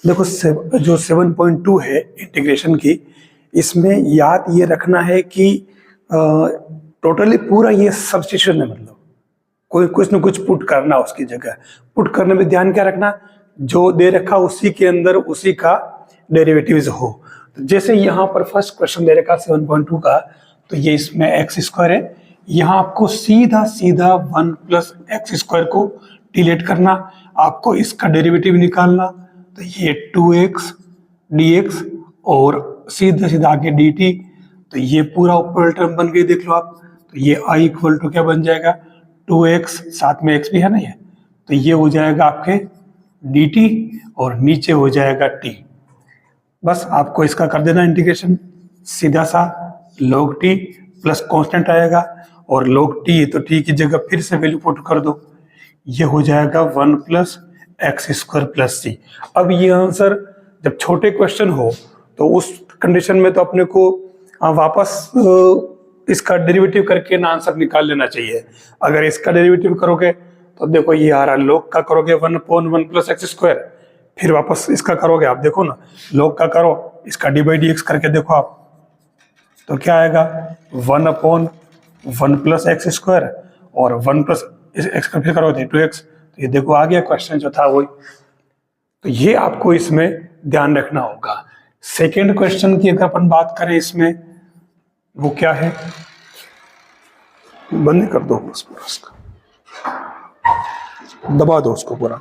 देखो जो 7.2 है इंटीग्रेशन की, इसमें याद ये रखना है कि टोटली पूरा ये सब्स्टिट्यूशन है, मतलब कोई कुछ न कुछ पुट करना उसकी जगह। पुट करने में ध्यान क्या रखना, जो दे रखा उसी के अंदर उसी का डेरिवेटिव्स हो। तो जैसे यहाँ पर फर्स्ट क्वेश्चन दे रखा 7.2 का, तो ये इसमें एक्स स्क्वायर है, यहाँ आपको सीधा सीधा 1 प्लस एक्स स्क्वायर को डिलीट करना, आपको इसका डेरिवेटिव निकालना। तो ये 2x dx और सीधा सीधा आगे dt, तो ये पूरा ऊपर टर्म बन गई, देख लो आप। तो ये i इक्वल टू क्या बन जाएगा, 2x, साथ में x भी है ना ये, तो ये हो जाएगा आपके dt और नीचे हो जाएगा t। बस आपको इसका कर देना इंटीग्रेशन, सीधा सा log t प्लस कांस्टेंट आएगा और log t, तो t की जगह फिर से वैल्यू पुट कर दो, ये हो जाएगा 1 प्लस एक्स स्क्वायर प्लस सी। अब ये आंसर जब छोटे क्वेश्चन हो तो उस कंडीशन में तो अपने को वापस इसका डेरिवेटिव करके ना आंसर निकाल लेना चाहिए। अगर इसका डेरिवेटिव करोगे तो देखो ये आ रहा, log का करोगे 1/1 प्लस एक्स स्क्वायर, फिर वापस इसका करोगे, आप देखो ना, log का करो, इसका डी बाई डी एक्स करके देखो आप, तो क्या आएगा 1/1 प्लस एक्स स्क्वायर और 1 प्लस एक्स का फिर करोगे 2x, तो ये देखो आ गया क्वेश्चन जो था वही। तो ये आपको इसमें ध्यान रखना होगा। सेकेंड क्वेश्चन की अगर अपन बात करें इसमें, वो क्या है, बंद कर दो उसका, दबा दो उसको पूरा।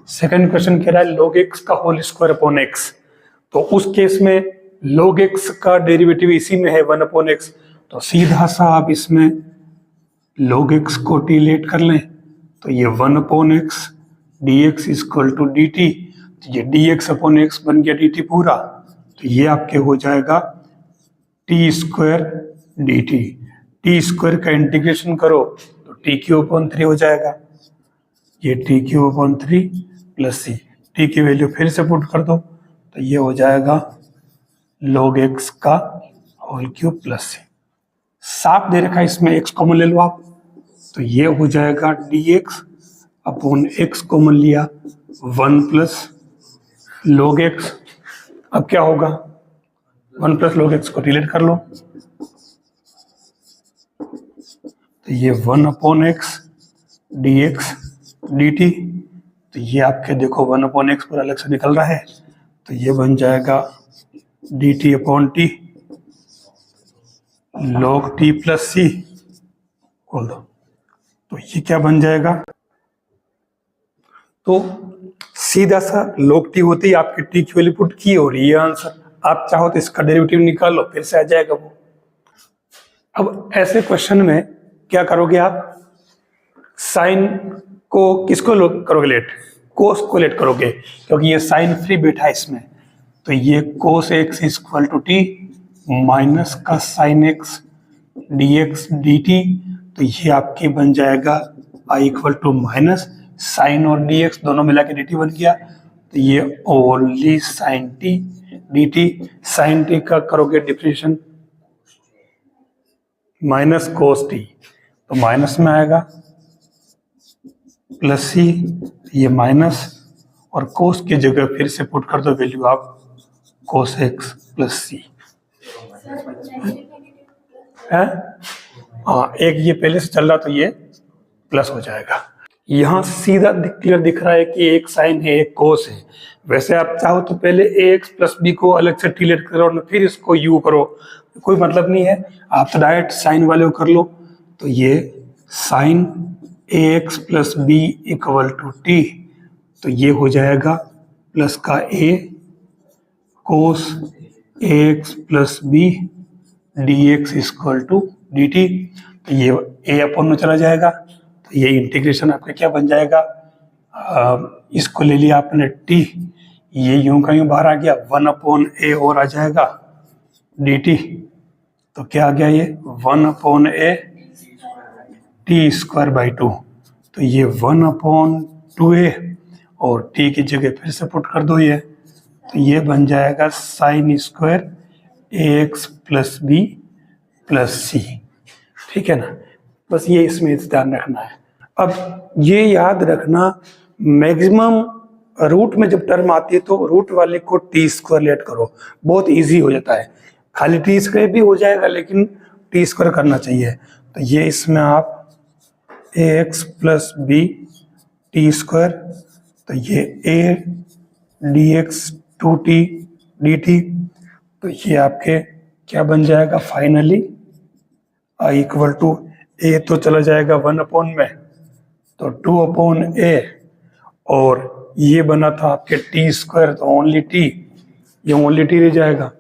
सेकेंड क्वेश्चन कह रहा है log x का होल स्क्वायर अपॉन x, तो उस केस में log x का डेरिवेटिव इसी में है 1/x, तो सीधा सा आप इसमें log x को डिलीट कर लें, तो ये 1/x dx equal to dt, तो ये dx अपॉन x बन गया dt पूरा, तो ये आपके हो जाएगा t square dt। t square का इंटीग्रेशन करो तो t³ हो जाएगा, ये t³ प्लस सी, t की वैल्यू फिर से पुट कर दो, तो ये हो जाएगा log x का होल क्यूब प्लस सी। साफ दे रखा है, इसमें x कॉमन ले लो आप, तो ये हो जाएगा dx अपॉन x कॉमन लिया 1 प्लस log x। अब क्या होगा, 1 प्लस log x को डिलीट कर लो, तो ये 1/x dx dt, तो ये आपके देखो 1/x पूरा अलग से निकल रहा है, तो ये बन जाएगा dt upon t log t plus C, खोल दो, तो ये क्या बन जाएगा, तो सीधा सा log t होती है आपकी t की वैल्यू पुट की और ये आंसर। आप चाहो तो इसका डेरिवेटिव निकाल लो, फिर से आ जाएगा वो। अब ऐसे क्वेश्चन में क्या करोगे आप, साइन को किसको करोगे लेट, कोस को लेट करोगे, क्योंकि ये साइन फ्री बैठा है इसमें, तो ये cos x equal to t minus का साइन x dx dt, तो ये आपके बन जाएगा i equal to minus sine और dx दोनों मिला के dt बन गया, तो ये only sine t dt। Sine t का करोगे डिफरेंशिएशन माइनस कोस t, तो माइनस में आएगा प्लस सी, ये माइनस और कोस की जगह फिर से पुट कर दो वैल्यू आप कोस एक्स प्लस सी है। हाँ, एक ये पहले से चल रहा तो ये प्लस हो जाएगा। यहाँ सीधा क्लियर दिख रहा है कि एक साइन है एक कोस है। वैसे आप चाहो तो पहले ax प्लस बी को अलग से डिलीट करो और फिर इसको u करो, कोई मतलब नहीं है, आप तो डायरेक्ट साइन वाले को कर लो। तो ये sine ax plus B equal to t, तो ये हो जाएगा प्लस का a cos ax plus B dx equal to dt, तो ये a अपॉन में चला जाएगा, तो ये इंटीग्रेशन आपका क्या बन जाएगा, इसको ले लिया आपने t, ये यूं का यूं बाहर आ गया, 1/a और आ जाएगा dt, तो क्या आ गया ये 1/a t स्क्वायर बाई 2, तो ये 1/2a और t की जगह फिर से पुट कर दो, ये तो ये बन जाएगा sine square ax plus B plus C. ठीक है ना, बस ये इसमें ध्यान रखना है। अब ये याद रखना, मैक्सिमम रूट में जब टर्म आती है तो रूट वाले को टी स्क्वायर लेट करो, बहुत इजी हो जाता है। खाली टी स्क्वायर भी हो जाएगा लेकिन टी स्क्वायर करना चाहिए। तो ये इसमें आप ax plus B t square, तो ये a dx 2t dt, तो ये आपके क्या बन जाएगा finally, i equal to a तो चला जाएगा 1 अपॉन में, तो 2 अपॉन a, और ये बना था आपके टी स्क्वायर, तो ओनली टी, ये ओनली टी रह जाएगा।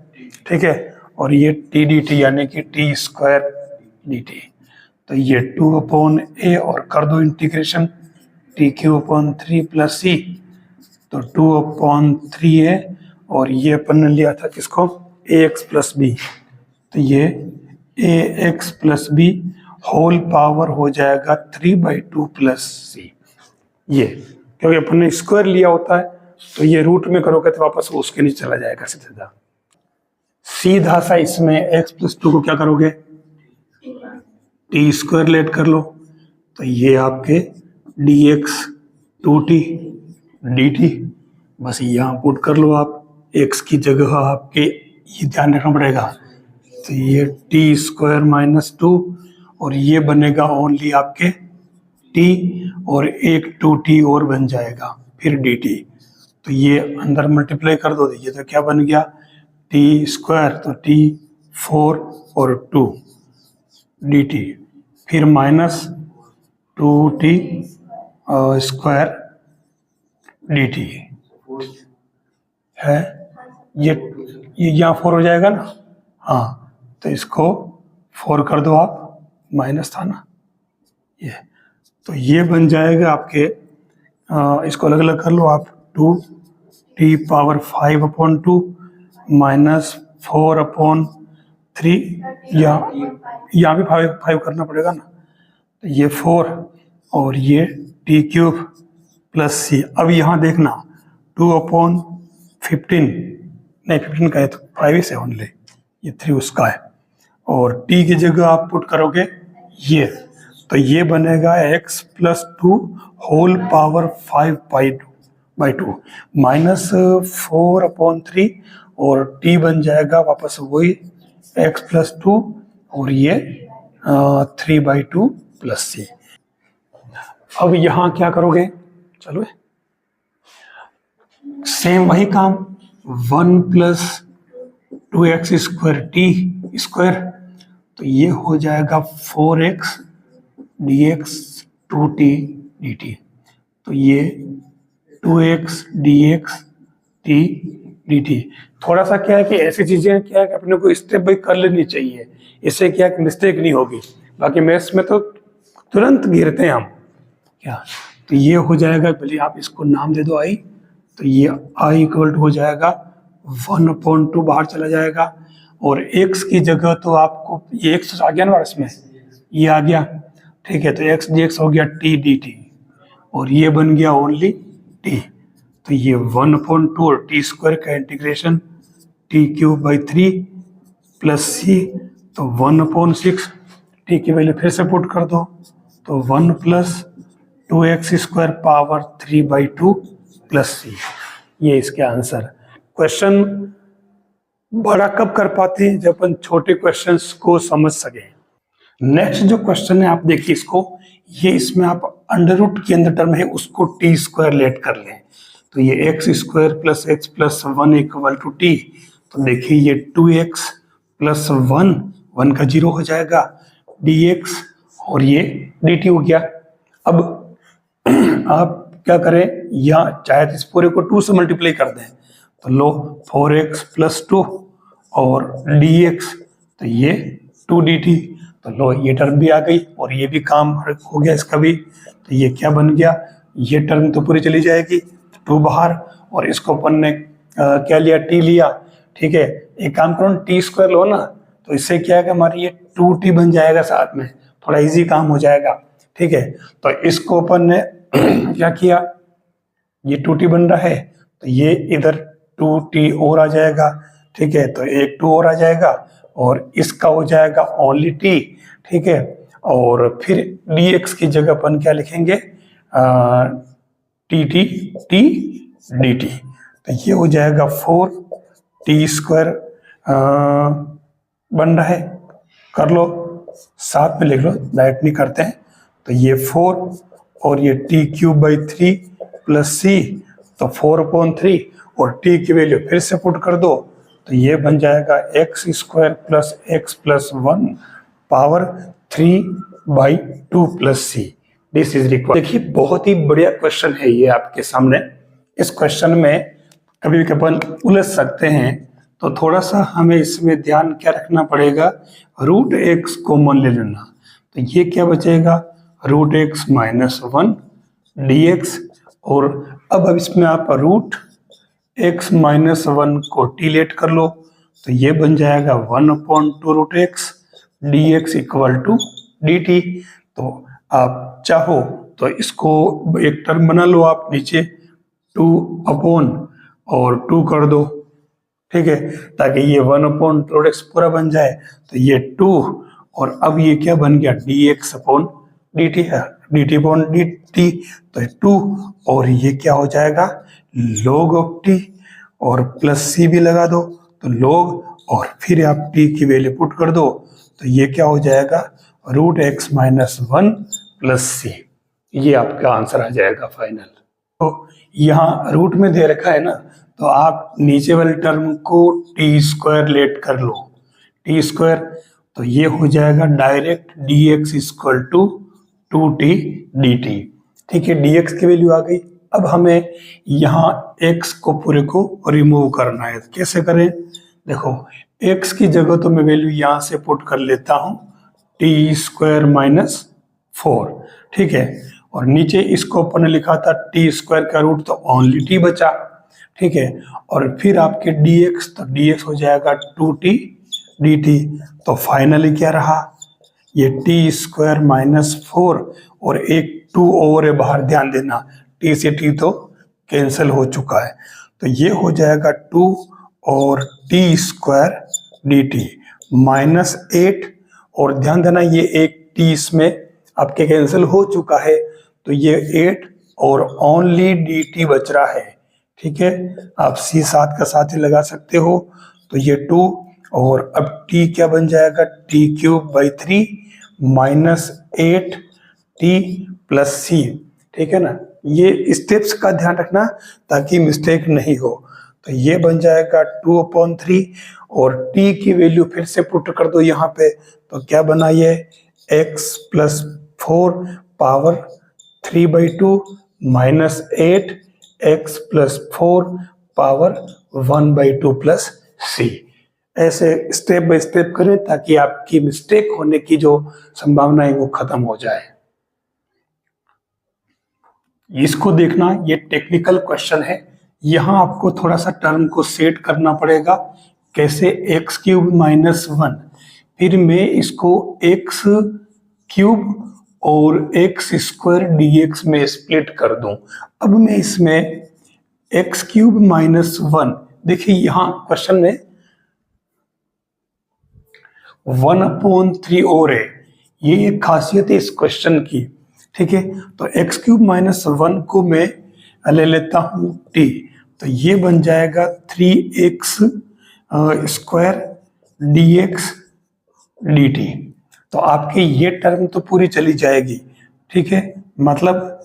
ठीक है, और ये टी डी टी यानी कि टी स्क्वायर डी टी, तो ये 2 अपॉन ए, और कर दो integration, T cube upon 3 plus C, तो 2 अपॉन 3a, और ये अपन ने लिया था किसको, ए एक्स प्लस बी, तो ये A X plus B whole power हो जाएगा 3/2 प्लस सी। ये क्योंकि अपन ने स्क्वायर लिया होता है तो ये रूट में करोगे तो वापस वो उसके नीचे चला जाएगा सीधा सीधा सा। इसमें x प्लस 2 को क्या करोगे, टी स्क्वायर लेट कर लो, तो ये आपके dx 2t dt, बस यहाँ पुट कर लो आप, x की जगह आपके ये ध्यान रखना पड़ेगा, तो ये टी स्क्वायर माइनस 2, और ये बनेगा ओनली आपके t, और एक 2t और बन जाएगा फिर dt, तो ये अंदर मल्टीप्लाई कर दो, ये तो क्या बन गया टी स्क्वायर, तो t 4 और 2 dt, फिर माइनस 2t स्क्वायर dt है, ये यहाँ 4 हो जाएगा ना, हाँ, तो इसको 4 कर दो आप, माइनस था ना ये, तो ये बन जाएगा आपके, इसको अलग अलग कर लो आप, 2t power 5 upon 2 minus 4 upon 3, यहाँ भी 5 करना पड़ेगा ना, तो ये 4 और ये टी क्यूब प्लस सी। अब यहाँ देखना 2 अपॉन 15, नहीं 15 का है तो 5 से ओनली, ये 3 उसका है, और t की जगह आप पुट करोगे ये, तो ये बनेगा x plus 2 whole power 5/2 minus 4 upon 3, और t बन जाएगा वापस वही x प्लस 2, और ये 3/2 प्लस सी। अब यहाँ क्या करोगे, चलो सेम वही काम, 1 plus 2x square T square, तो ये हो जाएगा 4x dx 2t dt, तो ये 2x dx t dt। थोड़ा सा क्या है कि ऐसी चीजें क्या है कि अपने को स्टेप बाई कर लेनी चाहिए, इससे क्या कि मिस्टेक नहीं होगी, बाकी मैथ्स में तो तुरंत गिरते हैं हम क्या। तो ये हो जाएगा, पहले आप इसको नाम दे दो i, तो ये i इक्वल टू हो जाएगा 1/2 बाहर चला जाएगा, और x की जगह तो आपको ये x आ गया ना इसमें, ये आ गया, ठीक है, तो x dx हो गया t dt, और ये बन गया ओनली t, तो ये 1/2 और टी स्क्वायर का integration T cube by 3 plus C, तो 1/6, टी की वैल्यू फिर से पुट कर दो, तो 1 plus 2x square power 3/2 plus C, ये इसके आंसर। क्वेश्चन बड़ा कब कर पाते हैं, जब अपन छोटे क्वेश्चंस को समझ सके। नेक्स्ट जो क्वेश्चन है आप देखिए इसको, ये इसमें आप अंडर रूट के अंदर टर्म है उसको टी स्क्वायर लेट कर लें, तो ये x square plus x plus 1 equal to t, तो देखिए ये 2x प्लस 1 का 0 हो जाएगा dx, और ये dt हो गया। अब आप क्या करें, यहाँ चाहे इस पूरे को 2 से मल्टीप्लाई कर दें, तो लो 4x प्लस 2 और dx, तो ये 2 dt, तो लो ये टर्म भी आ गई और ये भी काम हो गया इसका भी, तो ये क्या बन गया, ये टर्म तो पूरी चली जाएगी 2 बाहर, और इसको अपन ने क्या लिया, t लिया, ठीक है। एक काम करो टी स्क्वायर लो ना, तो इससे क्या है कि हमारी ये 2t बन जाएगा साथ में, थोड़ा इजी काम हो जाएगा, ठीक है। तो इसको अपन ने क्या किया, ये 2t बन रहा है, तो ये इधर 2t और आ जाएगा, ठीक है, तो एक 2 और आ जाएगा और इसका हो जाएगा ओनली t, ठीक है। और फिर dx की जगह अपन क्या लिखेंगे, टी dt, तो ये हो जाएगा 4t² बन रहा है, कर लो, साथ में लिख लो, डायरेक्ट नहीं करते हैं। तो ये 4 और ये t³/3 प्लस c, तो 4/3 और t की वैल्यू फिर से पुट कर दो, तो ये बन जाएगा x² plus x plus 1 power 3/2 plus c। This is required. देखिए बहुत ही बढ़िया क्वेश्चन है ये आपके सामने। इस क्वेश्चन में कभी भी अपन उलझ सकते हैं, तो थोड़ा सा हमें इसमें ध्यान क्या रखना पड़ेगा, √x कॉमन ले लेना, तो ये क्या बचेगा, √x माइनस 1 dx, और अब इसमें आप √x माइनस 1 को t लेट कर लो, तो ये बन जाएगा 1/2 √x dx equal to dt। तो आप चाहो तो इसको एक टर्म बना लो, आप नीचे 2/2 कर दो, ठीक है, ताकि ये 1/√x पूरा बन जाए, तो ये 2, और अब ये क्या बन गया, dx/dt है, dt/dt, तो 2, और ये क्या हो जाएगा log ऑफ t, और प्लस c भी लगा दो, तो log, और फिर आप t की वैल्यू पुट कर दो, तो ये क्या हो जाएगा √x माइनस 1 प्लस c, ये आपका आंसर आ जाएगा फाइनल। तो यहाँ रूट में दे रखा है ना, तो आप नीचे वाले टर्म को t² लेट कर लो, t², तो ये हो जाएगा direct dx equal to 2t dt, ठीक है, dx की वैल्यू आ गई। अब हमें यहाँ x को पूरे को रिमूव करना है, कैसे करें, देखो x की जगह तो मैं वैल्यू यहाँ से पुट कर लेता हूँ t² माइनस 4, ठीक है, और नीचे इसको अपन ने लिखा था t² का रूट, तो ओनली t बचा, ठीक है, और फिर आपके dx, तो dx हो जाएगा 2t dt, तो फाइनली क्या रहा, ये t² माइनस 4 और एक 2 और है बाहर, ध्यान देना t से t तो कैंसिल हो चुका है, तो ये हो जाएगा 2 और t² dt माइनस 8, और ध्यान देना ये एक t इसमें आपके कैंसिल हो चुका है, तो ये 8 और ओनली dt बच रहा है, ठीक है, आप c साथ का साथ ही लगा सकते हो, तो ये 2, और अब t क्या बन जाएगा, t³/3 minus 8t plus c, ठीक है ना, ये स्टेप्स का ध्यान रखना ताकि मिस्टेक नहीं हो, तो ये बन जाएगा 2/3, और t की वैल्यू फिर से पुट कर दो यहाँ पे, तो क्या बना ये x plus 4 power 3/2 minus 8 x plus 4 power 1/2 plus c। ऐसे स्टेप बाय स्टेप करें ताकि आपकी मिस्टेक होने की जो संभावना है वो खत्म हो जाए। इसको देखना, ये टेक्निकल क्वेश्चन है, यहाँ आपको थोड़ा सा टर्म को सेट करना पड़ेगा, कैसे x³ माइनस 1, फिर मैं इसको x³ और x² dx में स्प्लिट कर दूं। अब मैं इसमें x³ माइनस 1, देखिए यहाँ क्वेश्चन में 1/3 और है, ये एक खासियत है इस क्वेश्चन की, ठीक है, तो x³ माइनस 1 को मैं ले लेता हूँ t, तो ये बन जाएगा 3x² dx dt, तो आपकी ये टर्म तो पूरी चली जाएगी, ठीक है, मतलब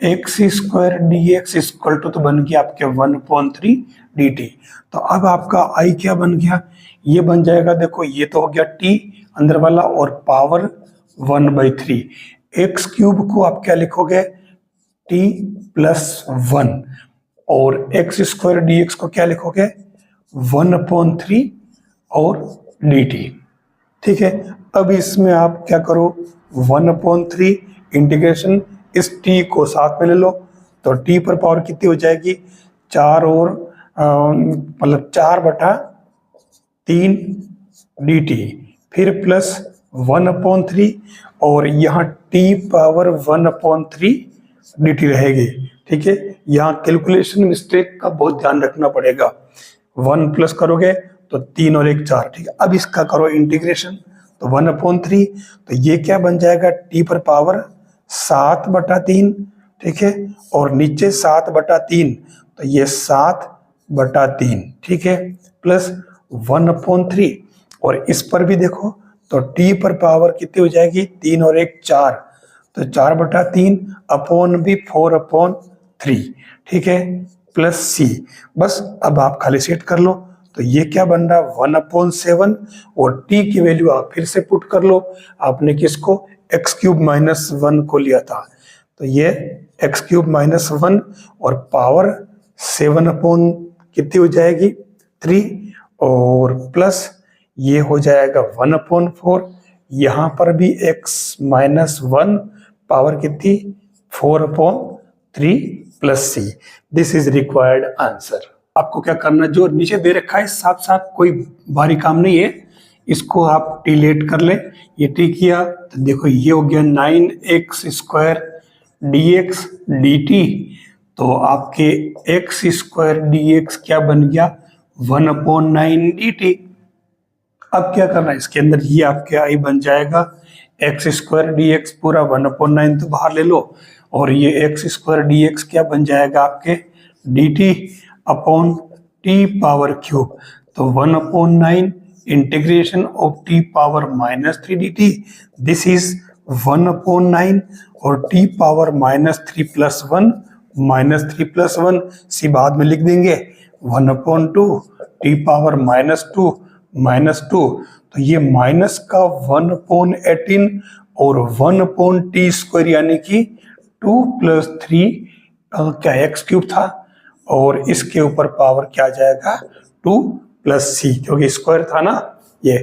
x² dx इक्वल टू तो बन गया आपके 1/3 dt। तो अब आपका i क्या बन गया, ये बन जाएगा, देखो ये तो हो गया t अंदर वाला और पावर 1/3, x³ को आप क्या लिखोगे t प्लस 1, और x² dx को क्या लिखोगे 1/3 और dt, ठीक है। अब इसमें आप क्या करो 1/3 इंटीग्रेशन, इस t को साथ में ले लो, तो t पर पावर कितनी हो जाएगी 4, और मतलब 4/3 dt, फिर प्लस 1/3, और यहाँ t पावर 1/3 dt रहेगी, ठीक है, यहाँ कैलकुलेशन मिस्टेक का बहुत ध्यान रखना पड़ेगा। 1 प्लस करोगे तो 3 और 1 4, ठीक है। अब इसका करो इंटीग्रेशन, तो 1/3, तो ये क्या बन जाएगा, t पर पावर 7/3, ठीक है। और नीचे 7/3, तो ये 7/3, ठीक है, प्लस 1/3। और इस पर भी देखो तो t पर पावर कितनी हो जाएगी, 3 और 1 4, तो 4/3 अपॉन भी 4/3, ठीक है, प्लस c। बस अब आप खाली सेट कर लो, तो ये क्या बन रहा, 1/7, और t की वैल्यू आप फिर से पुट कर लो। आपने किसको, x³ - 1 को लिया था, तो ये x³ - 1 और पावर 7 कितनी हो जाएगी, 3, और प्लस ये हो जाएगा 1/4। यहाँ पर भी x-1 पावर कितनी, 4/3 plus c। This is required answer. आपको क्या करना, जो नीचे दे रखा है साथ साथ कोई भारी काम नहीं है, इसको आप टी लेट कर ले। ये टी किया तो देखो ये हो गया 9x² dx dt, तो आपके x² dx क्या बन गया, 1/9 dt। अब क्या करना है, इसके अंदर ये आपके आई बन जाएगा x² dx पूरा 1/9, तो बाहर ले लो, और ये x² dx क्या बन जाएगा आपके dt upon t power cube, तो 1/9 integration of t power -3 dt, this is 1/9, और t पावर -3 प्लस 1, -3 प्लस 1 सी बाद में लिख देंगे, 1/2 t पावर -2, तो ये माइनस का 1/18 और 1/t² यानी कि 2 + 3 क्या x³ था, और इसके ऊपर पावर क्या आ जाएगा, 2 + c, क्योंकि स्क्वायर था ना ये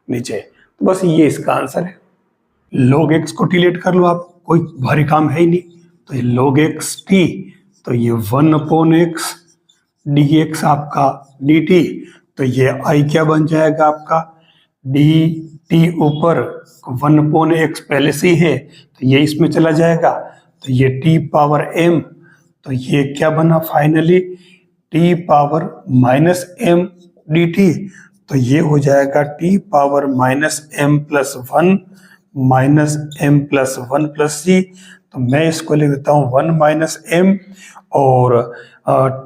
नीचे। तो बस ये इसका आंसर है। log x को टी लेट कर लो आप, कोई भारी काम है ही नहीं, तो ये log x t, तो ये 1/x dx आपका dt, तो ये i क्या बन जाएगा आपका, dt ऊपर 1/x पहले से ही है, तो ये इसमें चला जाएगा, तो ये t पावर m, तो ये क्या बना finally, t power -m dt, तो ये हो जाएगा t power -m + 1 -m + 1 + c। तो मैं इसको लिख देता हूँ 1 - m, और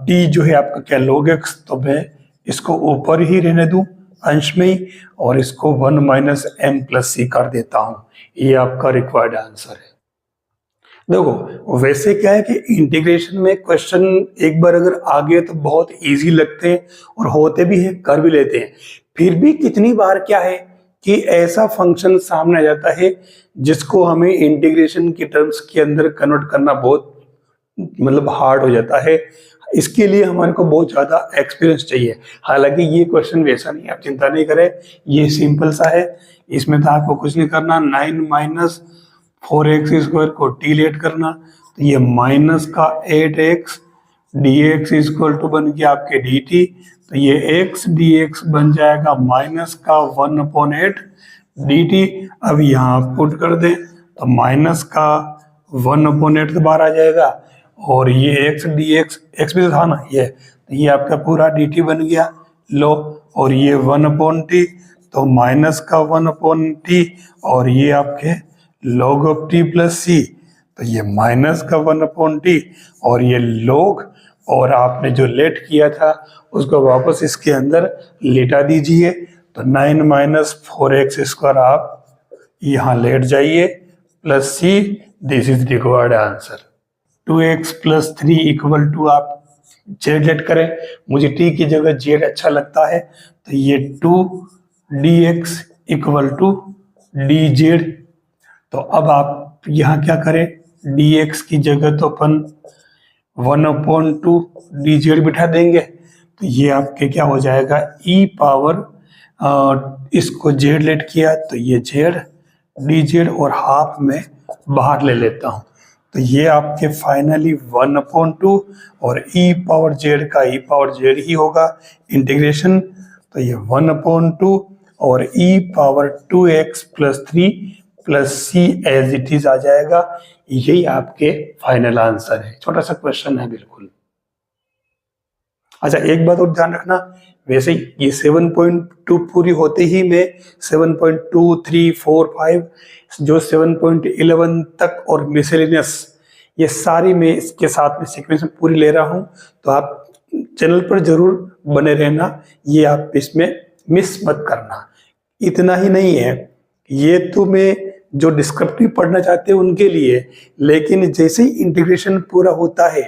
t जो है आपका क्या log x, तो मैं इसको ऊपर ही रहने दूं अंश में ही, और इसको 1 - m + c कर देता हूं। ये आपका रिक्वायर्ड आंसर है। देखो वैसे क्या है कि इंटीग्रेशन में क्वेश्चन एक बार अगर आ गए तो बहुत इजी लगते हैं, और होते भी हैं, कर भी लेते हैं। फिर भी कितनी बार क्या है कि ऐसा फंक्शन सामने आ जाता है जिसको हमें इंटीग्रेशन की टर्म्स के अंदर कन्वर्ट करना बहुत मतलब हार्ड हो जाता है। इसके लिए हमारे को बहुत ज्यादा एक्सपीरियंस चाहिए। हालांकि ये क्वेश्चन वैसा नहीं है, आप चिंता नहीं करें, ये सिंपल सा है। इसमें तो आपको कुछ नहीं करना, 9 - 4x² को टी लेट करना, तो ये माइनस का 8x dx इक्वल टू बन गया आपके dt, तो ये x dx बन जाएगा माइनस का 1/8 dt। अब यहाँ पुट कर दें तो माइनस का 1/8 तो बाहर आ जाएगा, और ये x dx, x भी तो था ना ये, तो ये आपका पूरा dt बन गया लो, और ये 1/t, तो माइनस का 1/t, और ये आपके log ऑफ t + c, तो ये माइनस का 1/t, और ये log, और आपने जो लेट किया था उसको वापस इसके अंदर लेटा दीजिए, तो 9 - 4x² आप यहाँ लेट जाइए plus c, this is required answer. 2x + 3 equal to आप z लेट करें, मुझे t की जगह z अच्छा लगता है, तो ये 2 dx इक्वल टू dz। तो अब आप यहाँ क्या करें, dx की जगह तो अपन 1/2 dz बिठा देंगे, तो ये आपके क्या हो जाएगा, e पावर इसको z लेट किया तो ये z dz, और हाफ में बाहर ले लेता हूँ, तो ये आपके फाइनली 1/2, और e पावर z का e पावर z ही होगा इंटीग्रेशन, तो ये 1/2 और e power 2x + 3 plus C as it is आ जाएगा। यही आपके फाइनल आंसर है। छोटा सा क्वेश्चन है बिल्कुल। अच्छा, एक बात और ध्यान रखना, वैसे ये 7.2 पूरी होते ही मैं 7.2, 3, 4, 5 जो 7.11 तक और मिसलेनियस ये सारी मैं इसके साथ में सीक्वेंस में पूरी ले रहा हूं। तो आप चैनल पर जरूर बने रहना, ये आप इसमें मिस मत करना। इतना ही नहीं है, ये तो मैं जो डिस्क्रिप्टिव पढ़ना चाहते हैं उनके लिए, लेकिन जैसे ही इंटीग्रेशन पूरा होता है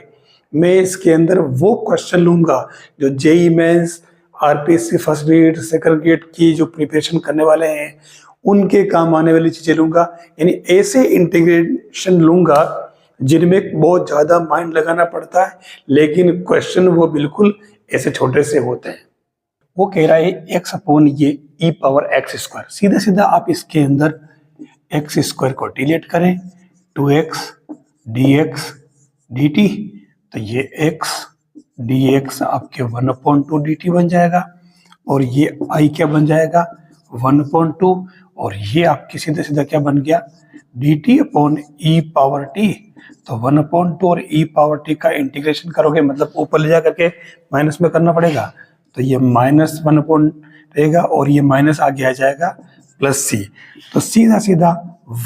मैं इसके अंदर वो क्वेश्चन लूंगा जो JE mains, RPSC first grade, second grade की जो प्रिपरेशन करने वाले हैं उनके काम आने वाली चीजें लूंगा। यानी ऐसे इंटीग्रेशन लूंगा जिनमें बहुत ज्यादा माइंड लगाना पड़ता है, लेकिन क्वेश्चन वो बिल्कुल ऐसे छोटे से होते हैं। वो कह रहा है एक्स अपॉन ये ई पावर एक्स स्क्वायर। सीधा सीधा आप इसके अंदर एक्स स्क्वायर को डिलीट करें, 2x dx dt, तो ये x dx आपके 1/2 dt बन जाएगा, और ये i क्या बन जाएगा 1/2, और ये आपके सीधा सीधा क्या बन गया dt upon e power t। तो 1/2 और e पावर t का इंटीग्रेशन करोगे, मतलब ऊपर ले जा करके माइनस में करना पड़ेगा, तो ये -1 रहेगा और ये माइनस आगे आ जाएगा प्लस c। तो सीधा सीधा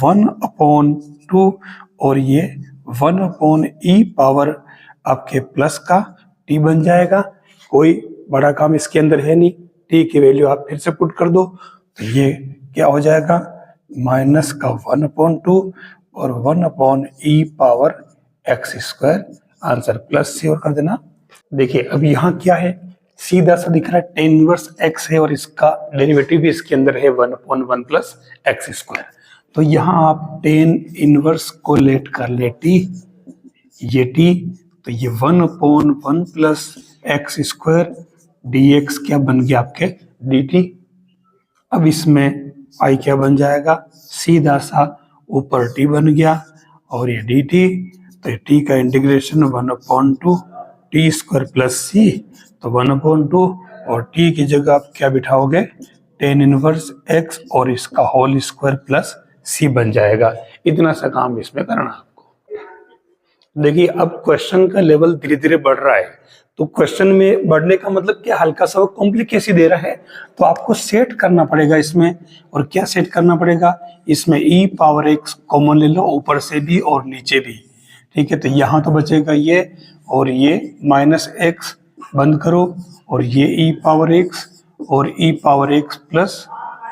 1/2 और ये 1/e पावर आपके प्लस का t बन जाएगा। कोई बड़ा काम इसके अंदर है नहीं, t की वैल्यू आप फिर से पुट कर दो, तो ये क्या हो जाएगा माइनस का 1/2 और 1/e power x square, answer plus c और कर देना। देखिए अब यहाँ क्या है, सीधा सा दिख रहा है tan इनवर्स x है और इसका डेरिवेटिव भी इसके अंदर है 1/1 प्लस एक्स स्क्वायर। तो यहाँ आप tan इनवर्स को लेट कर ले t, ये t, तो ये 1/1 प्लस एक्स स्क्वायर dx क्या बन गया आपके dt। अब इसमें i क्या बन जाएगा, सीधा सा ऊपर t बन गया और ये dt, तो t का integration 1/2 T square plus C, तो 1/2 और t की जगह आप क्या बिठाओगे tan इनवर्स x और इसका होल स्क्वायर प्लस c बन जाएगा। इतना सा काम इसमें करना आपको। देखिए अब क्वेश्चन का लेवल धीरे धीरे बढ़ रहा है, तो क्वेश्चन में बढ़ने का मतलब क्या, हल्का सा वो कॉम्प्लिकेसी दे रहा है, तो आपको सेट करना पड़ेगा इसमें। और क्या सेट करना पड़ेगा, इसमें e पावर x कॉमन ले लो, ऊपर से भी और नीचे भी, ठीक है। तो यहाँ तो बचेगा ये और ये -x बंद करो, और ये e पावर x और e power x plus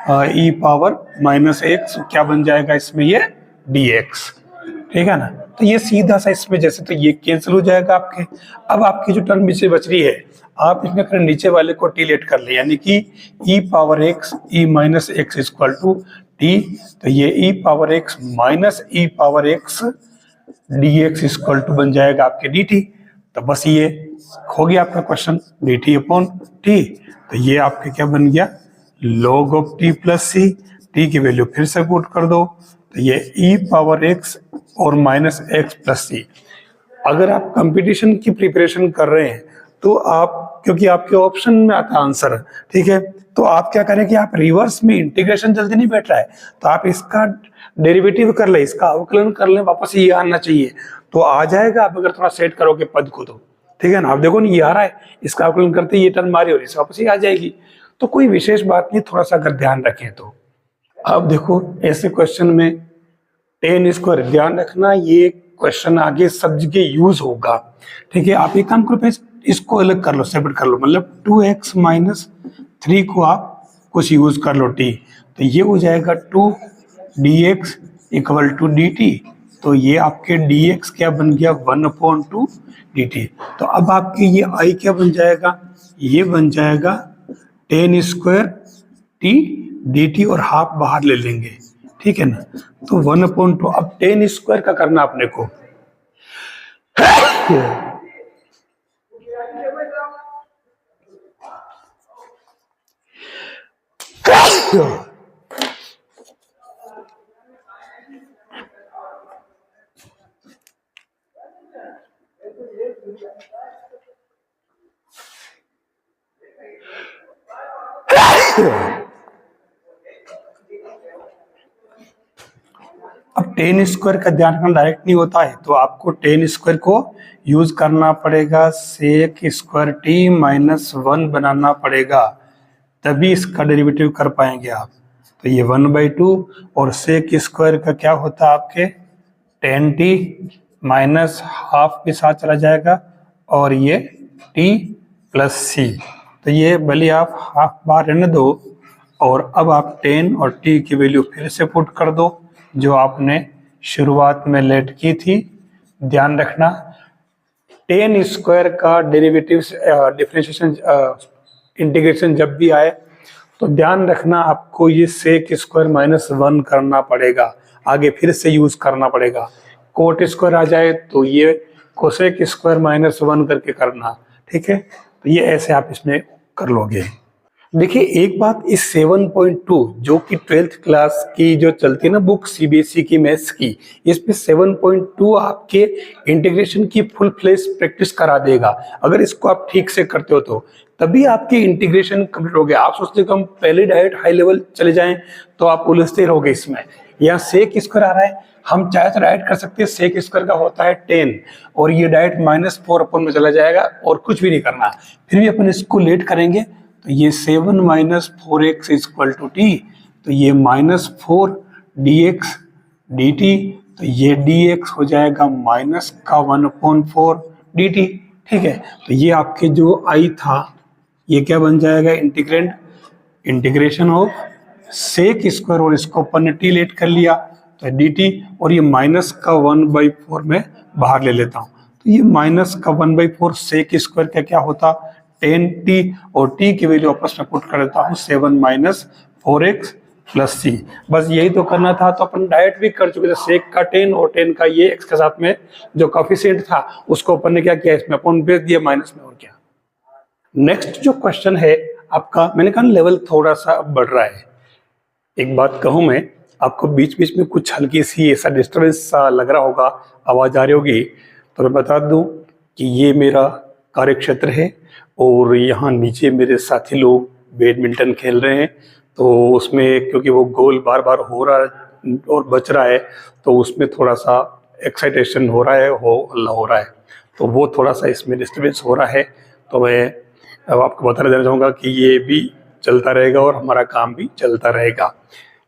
e power -x क्या बन जाएगा इसमें ये dx, ठीक है ना। तो ये सीधा सा इसमें जैसे, तो ये कैंसिल हो जाएगा आपके। अब आपकी जो टर्म नीचे बच रही है, आप इसमें कर नीचे वाले को टी लेट कर ले, यानी कि e power x e minus x equal to t, तो ये e power x minus e power x dx equal to बन जाएगा आपके dt। तो बस ये हो गया आपका क्वेश्चन dt अपॉन t। तो ये आपके क्या बन गया log of t plus c, t की वैल्यू फिर से पुट कर दो, तो ये e पावर x और माइनस एक्स प्लस सी। अगर आप कंपटीशन की प्रिपरेशन कर रहे हैं तो आप, क्योंकि आपके ऑप्शन में आता आंसर, ठीक है, तो आप क्या करें कि आप रिवर्स में, इंटीग्रेशन जल्दी नहीं बैठ रहा है तो आप इसका डेरिवेटिव कर ले, इसका अवकलन कर ले, वापस ये आना चाहिए तो आ जाएगा। आप अगर थोड़ा सेट करोगे पद को तो, ठीक है ना। आप देखो ना ये आ रहा है, इसका अवकलन करते ये टर्म मारी और इसे वापस ही आ जाएगी, तो कोई विशेष बात नहीं, थोड़ा सा अगर ध्यान रखें तो। अब देखो ऐसे क्वेश्चन में tan स्क्वायर, ध्यान रखना ये क्वेश्चन आगे सब जगह यूज होगा, ठीक है। आप एक काम करो, फिर इसको अलग कर लो, सेपरेट कर लो, मतलब 2x माइनस 3 को आप कुछ यूज कर लो t, तो ये हो जाएगा 2 dx इक्वल टू dt। तो ये आपके dx क्या बन गया 1/2 dt। तो अब आपके ये i क्या बन जाएगा, ये बन जाएगा tan स्क्वायर t dt और हाफ बाहर ले लेंगे, ठीक है ना। तो 1/2, अब tan स्क्वायर का करना अपने को टेन स्क्वायर का ध्यान रखना डायरेक्ट नहीं होता है, तो आपको टेन स्क्वायर को यूज करना पड़ेगा, सेक स्क्वायर टी माइनस 1 बनाना पड़ेगा, तभी इसका डेरिवेटिव कर पाएंगे आप। तो ये 1/2 और सेक स्क्वायर का क्या होता है आपके टेन टी माइनस हाफ के साथ चला जाएगा और ये टी प्लस सी। तो ये भले आप हाफ बार रहने दो और अब आप टेन और टी की वैल्यू फिर से पुट कर दो जो आपने शुरुआत में लेट की थी। ध्यान रखना टेन स्क्वायर का डेरिवेटिव डिफरेंशिएशन इंटीग्रेशन जब भी आए तो ध्यान रखना आपको ये सेक स्क्वायर माइनस 1 करना पड़ेगा, आगे फिर से यूज करना पड़ेगा। कोट स्क्वायर आ जाए तो ये कोसेक स्क्वायर माइनस 1 करके करना, ठीक है। तो ये ऐसे आप इसमें कर लोगे। देखिए एक बात, इस 7.2 जो कि 12th क्लास की जो चलती है ना बुक सीबीएसई की मैथ्स की, इसमें 7.2 आपके इंटीग्रेशन की फुल फ्लेश प्रैक्टिस करा देगा। अगर इसको आप ठीक से करते हो तो तभी आपकी इंटीग्रेशन कंप्लीट हो गया। आप सोचते हो कि हम पहले डायरेक्ट हाई लेवल चले जाएं तो आप उलझते रहोगे इसमें। यहाँ सेक स्क्वायर आ रहा है, हम चाहे तो डायरेक्ट कर सकते हैं, सेक स्क्वायर का होता है 10 और ये डायरेक्ट -4 अपन में चला जाएगा और कुछ भी नहीं करना। फिर भी अपन इसको लेट करेंगे तो ये 7 minus 4x equal to t, तो ये -4 dx dt, तो ये dx हो जाएगा माइनस का 1/4 dt, ठीक है। तो ये आपके जो i था ये क्या बन जाएगा इंटीग्रेशन ऑफ सेक स्क्वायर और इसको अपन ने टी लेट कर लिया तो dt, और ये माइनस का 1/4 में बाहर ले लेता हूँ। तो ये माइनस का 1/4 सेक स्क्वायर का क्या होता 10t और t की वैल्यू आपस में पुट कर देता हूँ 7 माइनस 4x प्लस c। बस यही तो करना था, तो अपन डायरेक्ट भी कर चुके थे। सेक का 10 और 10 का ये x के साथ में जो कोएफिशिएंट था उसको अपन ने क्या किया इसमें अपन भेज दिया माइनस में, और क्या। नेक्स्ट जो क्वेश्चन है आपका, मैंने कहा लेवल थोड़ा सा बढ़ रहा है। एक बात कहूँ मैं आपको, बीच बीच में कुछ हल्की सी ऐसा डिस्टर्बेंस सा लग रहा होगा, आवाज आ रही होगी, तो मैं बता दूं कि ये मेरा कार्य क्षेत्र है और यहाँ नीचे मेरे साथी लोग बैडमिंटन खेल रहे हैं। तो उसमें क्योंकि वो गोल बार बार हो रहा है और बच रहा है तो उसमें थोड़ा सा एक्साइटेशन हो रहा है, हल्ला हो रहा है, तो वो थोड़ा सा इसमें डिस्टर्बेंस हो रहा है। तो मैं अब आपको बता देना चाहूँगा कि ये भी चलता रहेगा और हमारा काम भी चलता रहेगा।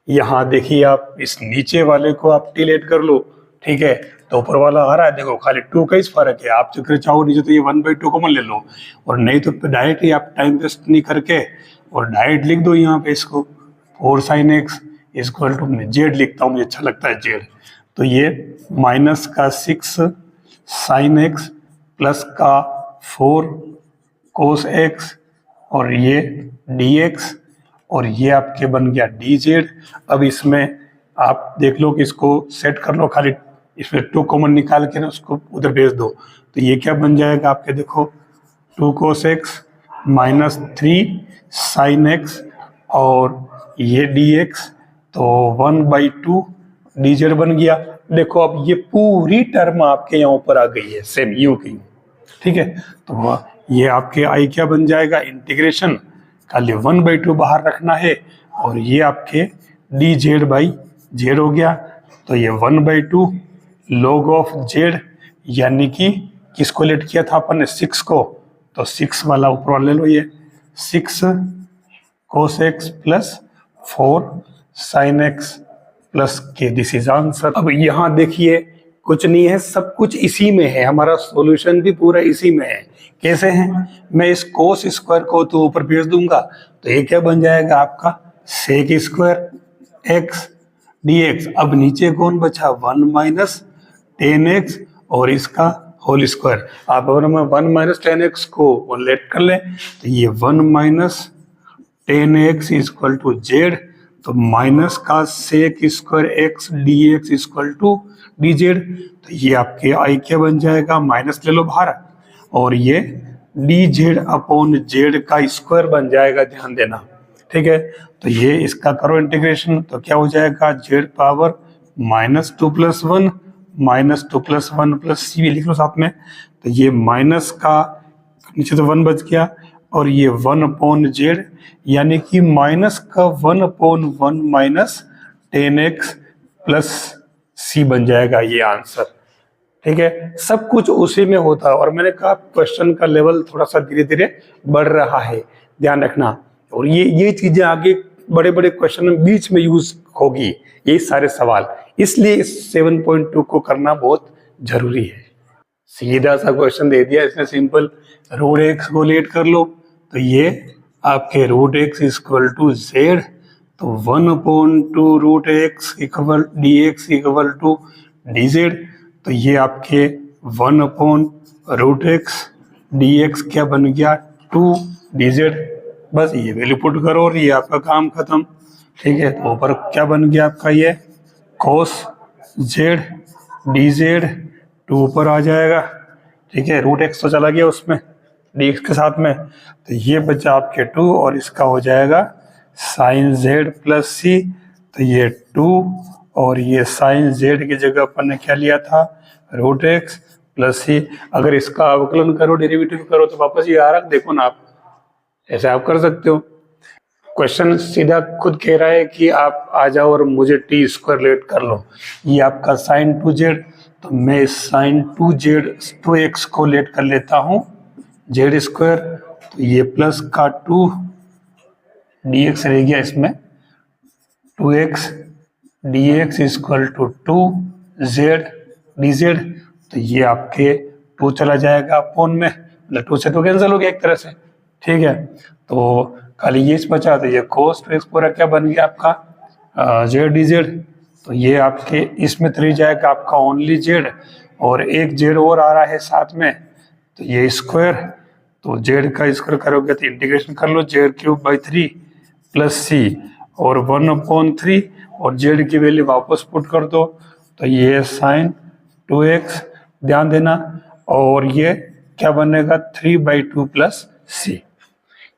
यहाँ देखिए आप इस नीचे वाले को आप टिलेट कर लो, ठीक है, तो ऊपर वाला आ रहा है, देखो खाली 2 का ही फर्क है। आप जो चाहो नीचे तो ये 1/2 कॉमन ले लो, और नहीं तो डायरेक्ट ही आप टाइम वेस्ट नहीं करके और डायरेक्ट लिख दो यहाँ पे इसको 4 sin x इक्वल टू, मैं जेड लिखता हूँ, मुझे अच्छा लगता है जेड। तो ये माइनस का 6 sin x प्लस का 4 cos x और ये dx और ये आपके बन गया dz। अब इसमें आप देख लो कि इसको सेट कर लो, खाली इसमें 2 कॉमन निकाल के ना उसको उधर भेज दो। तो ये क्या बन जाएगा आपके, देखो 2 cos x minus 3 sin x और ये dx, तो 1/2 dz बन गया। देखो अब ये पूरी टर्म आपके यहाँ ऊपर आ गई है सेम यूं की, ठीक है। तो ये आपके आई क्या बन जाएगा, इंटीग्रेशन खाली 1/2 बाहर रखना है और ये आपके dz/z हो गया। तो ये 1/2 log ऑफ z, यानी कि किसको लेट किया था अपन ने 6 को, तो 6 वाला ऊपर वाला ले लो, ये 6 cos x plus 4 sin x plus के, दिस इज आंसर। अब यहाँ देखिए कुछ नहीं है, सब कुछ इसी में है, हमारा सॉल्यूशन भी पूरा इसी में है। कैसे है, मैं इस कोस स्क्वायर को तो ऊपर भेज दूंगा, तो ये क्या बन जाएगा आपका सेक स्क्वायर एक्स dx। अब नीचे कौन बचा 1 माइनस 10x और इसका होल स्क्वायर। आप अगर मैं 1 माइनस 10x को लेट कर ले तो ये 1 minus 10x equal to z, तो माइनस का sec square x dx equal to dz। तो ये आपके आई क्या बन जाएगा, माइनस ले लो बाहर, और ये dz अपॉन z का स्क्वायर बन जाएगा, ध्यान देना, ठीक है। तो ये इसका करो इंटीग्रेशन, तो क्या हो जाएगा z पावर -2 + 1 -2 + 1 प्लस सी भी लिख लो साथ में। तो ये माइनस का नीचे तो 1 बच गया और ये 1/z, यानी कि माइनस का 1/1 माइनस 10x प्लस सी बन जाएगा ये आंसर। ठीक है, सब कुछ उसी में होता है। और मैंने कहा क्वेश्चन का लेवल थोड़ा सा धीरे धीरे बढ़ रहा है, ध्यान रखना। और ये चीजें आगे बड़े बड़े क्वेश्चन में बीच में यूज होगी, ये सारे सवाल, इसलिए इस 7.2 को करना बहुत जरूरी है। सीधा सा क्वेश्चन दे दिया इसने, सिंपल, रूट एक्स को लेट कर लो, तो ये आपके root x equal to z, तो 1/2 root x equal d x equal to d z, तो ये आपके 1/रूट एक्स डी एक्स क्या बन गया 2 डी जेड। बस ये वैल्यू पुट करो और ये आपका काम खत्म। ठीक है, तो ऊपर क्या बन गया आपका ये कोस जेड डी जेड, 2 ऊपर आ जाएगा। ठीक है, रूट एक्स तो चला गया उसमें डी एक्स के साथ में, तो ये बचा आपके 2 और इसका हो जाएगा साइन जेड प्लस सी, तो ये 2 और ये साइन जेड की जगह अपन ने क्या लिया था रूट एक्स प्लस सी। अगर इसका अवकलन करो, डेरिवेटिव करो, तो वापस ये आ रहा, देखो ना आप, ऐसे आप कर सकते हो। क्वेश्चन सीधा खुद कह रहा है कि आप आ जाओ और मुझे टी स्क्वायर लेट कर लो। ये आपका साइन 2z, तो मैं साइन 2x को लेट कर लेता हूँ जेड स्क्वायर, तो ये प्लस का 2 dx रह गया इसमें, 2x dx equal to 2z dz, तो ये आपके 2 चला जाएगा अपोन में, 2 से 2 कैंसिल हो गया एक तरह से। ठीक है, तो खाली ये बचा, तो ये cos 2x पूरा क्या बन गया आपका जेड डी जेड, तो ये आपके इसमें 3 जाएगा आपका ओनली जेड, और एक जेड और आ रहा है साथ में, तो ये स्क्वायर, तो जेड का स्क्वायर करोगे तो इंटीग्रेशन कर लो z³/3 प्लस सी और 1/3 और जेड की वैल्यू वापस पुट कर दो, तो ये साइन 2x, ध्यान देना, और ये क्या बनेगा 3/2 प्लस सी।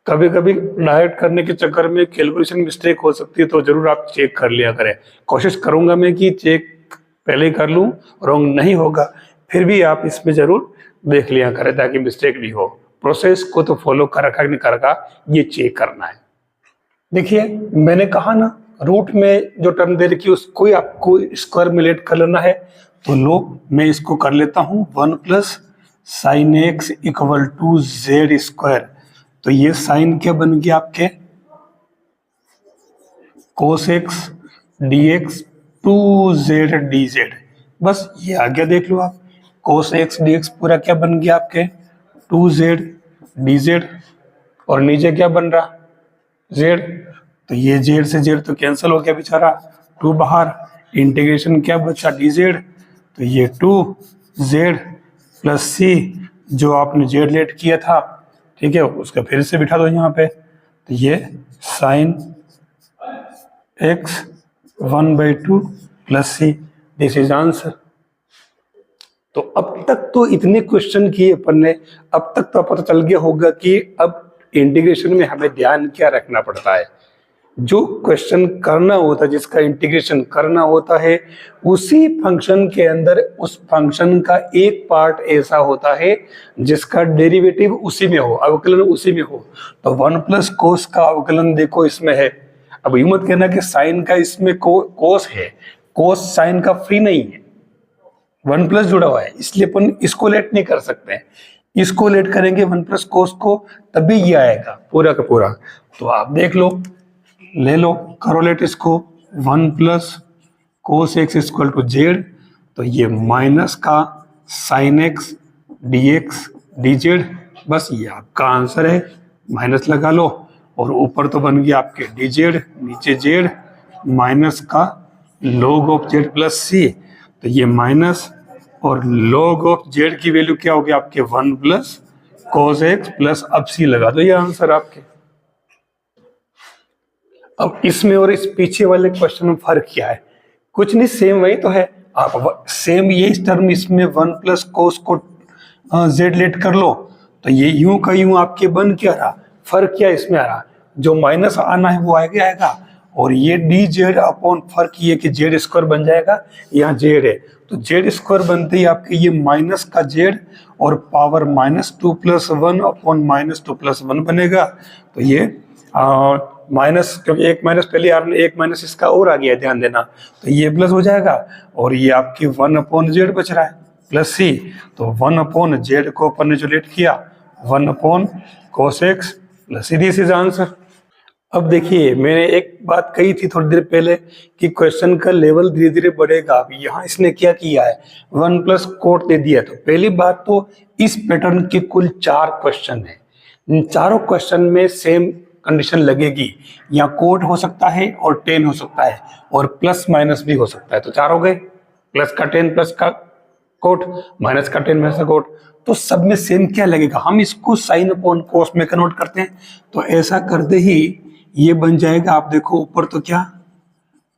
कभी कभी डायरेक्ट करने के चक्कर में कैलकुलेशन मिस्टेक हो सकती है, तो जरूर आप चेक कर लिया करें। कोशिश करूंगा मैं कि चेक पहले ही कर लूं, रॉन्ग नहीं होगा, फिर भी आप इसमें जरूर देख लिया करें ताकि मिस्टेक नहीं हो। प्रोसेस को तो फॉलो कर रखा नहीं कर रखा, ये चेक करना है। देखिए मैंने कहा ना, रूट में जो टर्म दे रखी है उसको ही आपको स्क्वायर में लेट कर लेना है, तो लो मैं इसको कर लेता हूँ 1 plus sine x equal to z square, तो ये साइन क्या बन गया आपके cos x d x 2z dz, बस ये आ गया, देख लो आप, कोस एक्स डी एक्स पूरा क्या बन गया आपके 2z dz, और नीचे क्या बन रहा z, तो ये z से z तो कैंसिल हो गया बेचारा, 2 बाहर, इंटीग्रेशन क्या बचा dz, तो ये 2z प्लस सी, जो आपने z लेट किया था, ठीक है, उसका फिर से बिठा दो यहाँ पे, तो ये sine x 1/2 plus C, this is answer. तो अब तक तो इतने क्वेश्चन किए अपन ने, अब तक तो पता चल गया होगा कि अब इंटीग्रेशन में हमें ध्यान क्या रखना पड़ता है। जो क्वेश्चन करना होता है, जिसका इंटीग्रेशन करना होता है, उसी फंक्शन के अंदर उस फंक्शन का एक पार्ट ऐसा होता है जिसका डेरिवेटिव उसी में हो, अवकलन उसी में हो। तो 1 प्लस कोस का अवकलन देखो इसमें है। अब यूं मत कहना कि साइन का इसमें कोस है, कोस साइन का फ्री नहीं है, 1 प्लस जुड़ा हुआ है, इसलिए अपन इसको लेट नहीं कर सकते हैं। इसको लेट करेंगे 1 प्लस कोस को, तभी ये आएगा पूरा का पूरा। तो आप देख लो, ले लो, करो लेट इसको, 1 plus cos x equal to z, तो ये माइनस का sine x d x d z, बस ये आपका आंसर है। माइनस लगा लो, और ऊपर तो बन गया आपके डी जेड, नीचे जेड, माइनस का log of Z plus C, तो ये माइनस और log ऑफ जेड की वैल्यू क्या होगी आपके 1 प्लस कोस एक्स प्लस, अब सी लगा दो, ये आंसर आपके। अब इसमें और इस पीछे वाले क्वेश्चन में फर्क क्या है? कुछ नहीं, सेम वही तो है। आप सेम ये टर्म इसमें 1 प्लस कोस को जेड लेट कर लो, तो ये यूं का यूं आपके बन क्या रहा, फर्क क्या इसमें आ रहा, जो माइनस आना है वो आएगा, और ये डी जेड अपॉन फर्क ये कि जेड स्क्वायर बन जाएगा, यहाँ जेड है, तो जेड स्क्वायर बनते ही आपके ये माइनस का जेड और पावर -2 + 1 अपॉन -2 + 1 बनेगा, तो ये माइनस, क्योंकि एक माइनस पहले आ रहा है, एक माइनस इसका और आ गया, ध्यान देना, तो ये प्लस हो जाएगा और ये आपकी 1/z बच रहा है प्लस सी। तो 1/z को अपन ने जो लेट किया 1/cos x plus C, this is answer. अब देखिए मैंने एक बात कही थी थोड़ी देर पहले कि क्वेश्चन का लेवल धीरे धीरे बढ़ेगा। अब यहाँ इसने क्या किया है, 1 + कोट दे दिया। तो पहली बात तो इस पैटर्न के कुल 4 क्वेश्चन है, इन चारों क्वेश्चन में सेम कंडीशन लगेगी, यहाँ कोट हो सकता है और 10 हो सकता है और प्लस माइनस भी हो सकता है। तो 4 हो गए, प्लस का 10 प्लस का कोट, माइनस का 10 माइनस का कोट। तो सब में सेम क्या लगेगा, हम इसको साइन अपॉन कोस में कन्वर्ट करते हैं। तो ऐसा करते ही ये बन जाएगा, आप देखो ऊपर तो क्या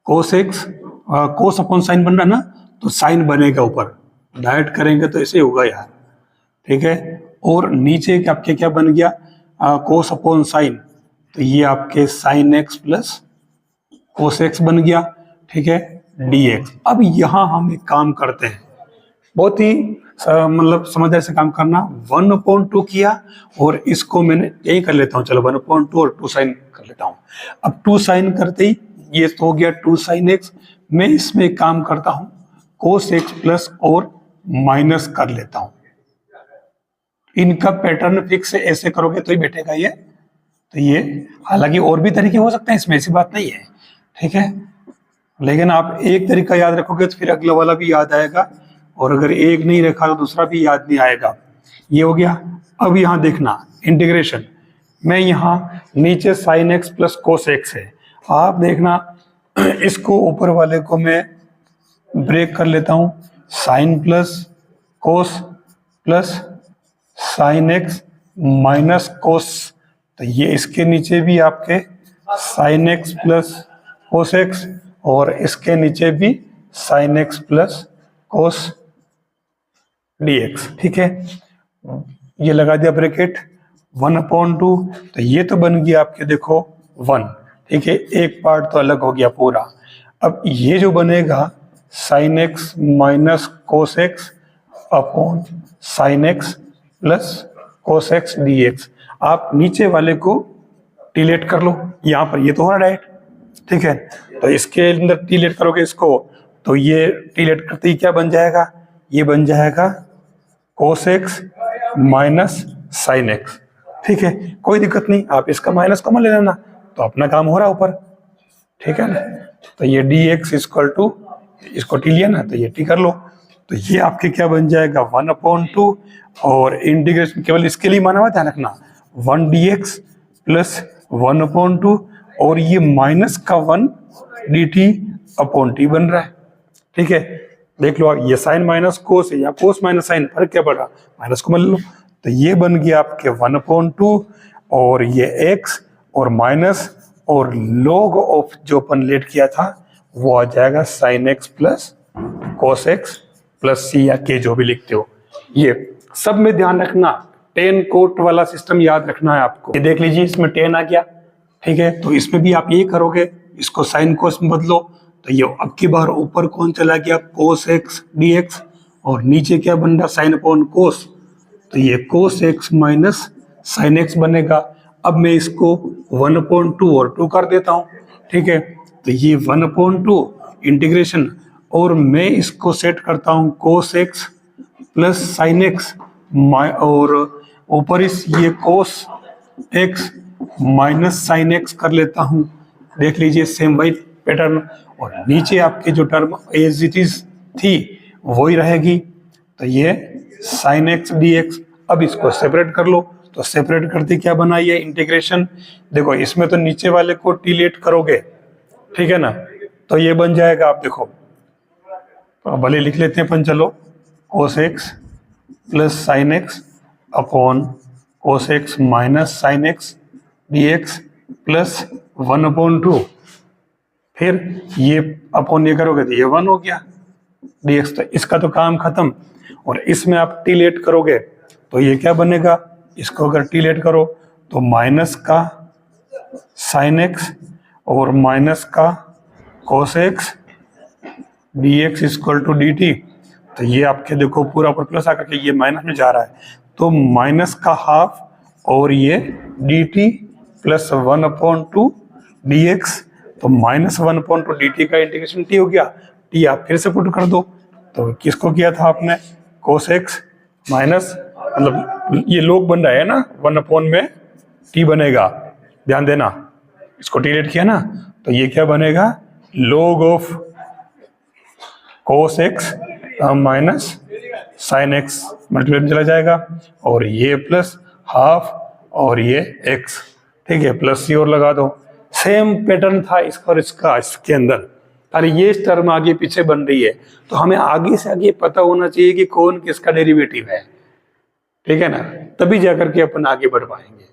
कोस एक्स, कोस अपॉन साइन बन रहा ना, तो साइन बनेगा ऊपर, डायरेक्ट करेंगे तो ऐसे होगा यार, ठीक है। और नीचे आपके क्या बन गया, कोस अपॉन साइन, तो ये आपके sine x plus cos x बन गया, ठीक है, dx। अब यहां हम एक काम करते हैं, बहुत ही मतलब समझदारी से काम करना। 1/2 किया और इसको मैंने यही कर लेता हूँ, चलो 1/2 और 2 साइन कर लेता हूँ। अब 2 साइन करते ही ये तो हो गया 2 साइन एक्स। मैं इसमें एक काम करता हूँ, कोस एक्स प्लस और माइनस कर लेता हूँ। इनका पैटर्न फिक्स है, ऐसे करोगे तो ही बैठेगा ये। तो ये हालांकि और भी तरीके हो सकते हैं, इसमें ऐसी बात नहीं है, ठीक है, लेकिन आप एक तरीका याद रखोगे तो फिर अगला वाला भी याद आएगा, और अगर एक नहीं रखा तो दूसरा भी याद नहीं आएगा। ये हो गया। अब यहाँ देखना इंटीग्रेशन में, यहाँ नीचे sine x plus cos x है, आप देखना इसको ऊपर वाले को मैं ब्रेक कर लेता हूँ, sine plus cos plus sine x minus cos. तो ये इसके नीचे भी आपके sine x plus cos x और इसके नीचे भी sine x plus cos dx, ठीक है। ये लगा दिया ब्रैकेट 1/2, तो ये तो बन गया आपके देखो 1, ठीक है, एक पार्ट तो अलग हो गया पूरा। अब ये जो बनेगा sign x minus cos x upon sine x plus cos x dx। आप नीचे वाले को डिलीट कर लो, यहाँ पर ये तो हो रहा है, ठीक है, तो इसके अंदर डिलीट करोगे इसको, तो ये डिलीट करते ही क्या बन जाएगा, ये बन जाएगा cos x minus sine x, ठीक है, कोई दिक्कत नहीं, आप इसका माइनस कॉमन ले लेना तो अपना काम हो रहा है ऊपर, ठीक है ना। तो ये dx इक्वल टू, इसको टी लिया ना तो ये टी कर लो, तो ये आपके क्या बन जाएगा 1/2 और इंटीग्रेशन केवल इसके लिए माना हुआ, ध्यान रखना 1 dx प्लस 1/2 और ये माइनस का 1 dt अपॉन टी बन रहा है, ठीक है। देख लो ये साइन माइनस कोस है या कोस माइनस साइन, फर्क क्या पड़ रहा, माइनस को मान लो। तो ये बन गया आपके 1/2 और ये x और माइनस और log ऑफ जो अपन लेट किया था वो आ जाएगा sine x plus cos X plus C या के, जो भी लिखते हो। ये सब में ध्यान रखना, 10 कोट वाला सिस्टम याद रखना है आपको। ये देख लीजिए इसमें 10 आ गया, ठीक है, तो इसमें भी आप ये करोगे, इसको साइन कोस में बदलो, तो ये अब की बार ऊपर कौन चला गया कोस एक्स dx और नीचे क्या बन रहा साइन अपॉन कोस, तो ये cos x minus sine x बनेगा। अब मैं इसको 1/2 और 2 कर देता हूँ, ठीक है, तो ये 1/2 इंटीग्रेशन और मैं इसको सेट करता हूँ कोस एक्स प्लस साइन एक्स और ऊपर इस ये cos x minus sine x कर लेता हूँ। देख लीजिए सेम वही पैटर्न, और नीचे आपके जो टर्म एज इट इज थी वही रहेगी, तो ये साइन एक्स dx। अब इसको सेपरेट कर लो, तो सेपरेट करते क्या बना ये इंटीग्रेशन, देखो इसमें तो नीचे वाले को डिलीट करोगे, ठीक है ना, तो ये बन जाएगा, आप देखो भले लिख लेते हैं अपन, चलो कोस X plus sine x upon cos x minus sine x dx plus 1/2, फिर ये अपॉन ये करोगे तो ये 1 हो गया dx, तो इसका तो काम खत्म। और इसमें आप डिलीट करोगे तो ये क्या बनेगा, इसको अगर डिलीट करो तो माइनस का साइन एक्स और माइनस का cos x dx equal to dt। तो ये आपके देखो पूरा ऊपर प्लस आकर के ये माइनस में जा रहा है, तो माइनस का हाफ और ये dt प्लस 1/2 dx, तो -1/2 dt का इंटीग्रेशन t हो गया। t आप फिर से पुट कर दो, तो किसको किया था आपने, cos x माइनस, मतलब ये लोग बन रहा है ना, 1 में t बनेगा, ध्यान देना, इसको t लेट किया ना, तो ये क्या बनेगा, log of cos x minus sin x multiply में चला जाएगा, और ये प्लस हाफ और ये x, ठीक है, प्लस सी और लगा दो। सेम पैटर्न था इसका और इसका, इसके अंदर अरे ये टर्म आगे पीछे बन रही है, तो हमें आगे से आगे पता होना चाहिए कि कौन किसका डेरिवेटिव है, ठीक है ना, तभी जाकर के अपन आगे बढ़ पाएंगे।